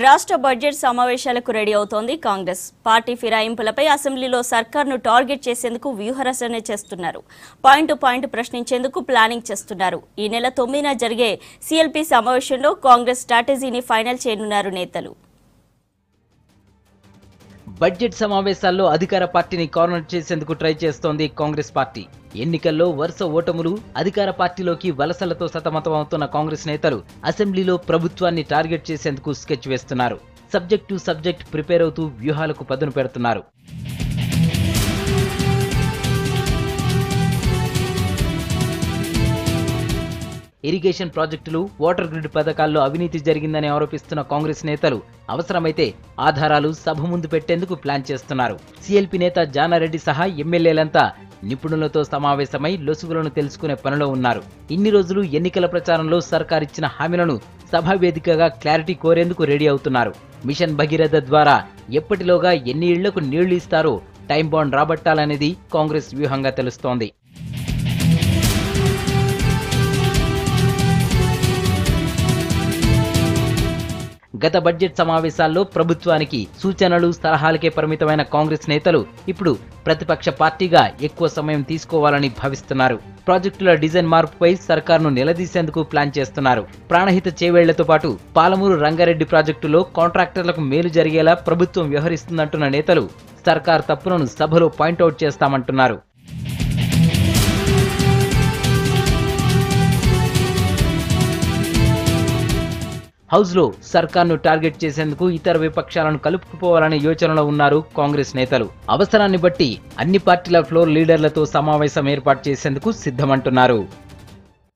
రాష్ట్ర బడ్జెట్ సమావేశాలకు రెడీ అవుతోంది కాంగ్రెస్. పార్టీ ఫిరాయింపులపై అసెంబ్లీలో సర్కార్ను టార్గెట్ చేసేందుకు వ్యూహరచన చేస్తున్నారు. పాయింట్ టు పాయింట్ ప్రశ్నించేందుకు ప్లానింగ్ చేస్తున్నారు. ఈ నెల 9న జరిగే సీఎల్పీ సమావేశంలో కాంగ్రెస్ స్ట్రాటజీని ఫైనల్ చేయనున్నారు నేతలు. బడ్జెట్ సమావేశాల్లో అధికార పార్టీని కార్నర్ చేసేందుకు ట్రై చేస్తోంది కాంగ్రెస్ పార్టీ. ఎన్నికల్లో వరుస ఓటములు, అధికార పార్టీలోకి వలసలతో సతమతమవుతున్న కాంగ్రెస్ నేతలు అసెంబ్లీలో ప్రభుత్వాన్ని టార్గెట్ చేసేందుకు స్కెచ్ వేస్తున్నారు. సబ్జెక్ట్ టు సబ్జెక్ట్ ప్రిపేర్ అవుతూ వ్యూహాలకు పదును పెడుతున్నారు. ఇరిగేషన్ ప్రాజెక్టులు, వాటర్ గ్రిడ్ పథకాల్లో అవినీతి జరిగిందని ఆరోపిస్తున్న కాంగ్రెస్ నేతలు అవసరమైతే ఆధారాలు సభ ముందు పెట్టేందుకు ప్లాన్ చేస్తున్నారు. సీఎల్పీ నేత జానారెడ్డి సహా ఎమ్మెల్యేలంతా నిపుణులతో సమావేశమై లొసుగులను తెలుసుకునే పనిలో ఉన్నారు. ఇన్ని రోజులు ఎన్నికల ప్రచారంలో సర్కార్ ఇచ్చిన హామీలను సభా వేదికగా క్లారిటీ కోరేందుకు రెడీ అవుతున్నారు. మిషన్ భగీరథ ద్వారా ఎప్పటిలోగా ఎన్ని ఇళ్లకు నీళ్లు ఇస్తారో టైం బాండ్ రాబట్టాలనేది కాంగ్రెస్ వ్యూహంగా తెలుస్తోంది. గత బడ్జెట్ సమావేశాల్లో ప్రభుత్వానికి సూచనలు, సలహాలకే పరిమితమైన కాంగ్రెస్ నేతలు ఇప్పుడు ప్రతిపక్ష పార్టీగా ఎక్కువ సమయం తీసుకోవాలని భావిస్తున్నారు. ప్రాజెక్టుల డిజైన్ మార్పుపై సర్కార్ను నిలదీసేందుకు ప్లాన్ చేస్తున్నారు. ప్రాణహిత చేవేళ్లతో పాటు పాలమూరు రంగారెడ్డి ప్రాజెక్టులో కాంట్రాక్టర్లకు మేలు జరిగేలా ప్రభుత్వం వ్యవహరిస్తుందంటున్న నేతలు సర్కార్ తప్పులను సభలో పాయింట్అవుట్ చేస్తామంటున్నారు. హౌస్లో సర్కార్ను టార్గెట్ చేసేందుకు ఇతర విపక్షాలను కలుపుకుపోవాలనే యోచనలో ఉన్నారు కాంగ్రెస్ నేతలు. అవసరాన్ని బట్టి అన్ని పార్టీల ఫ్లోర్ లీడర్లతో సమావేశం ఏర్పాటు చేసేందుకు సిద్ధమంటున్నారు.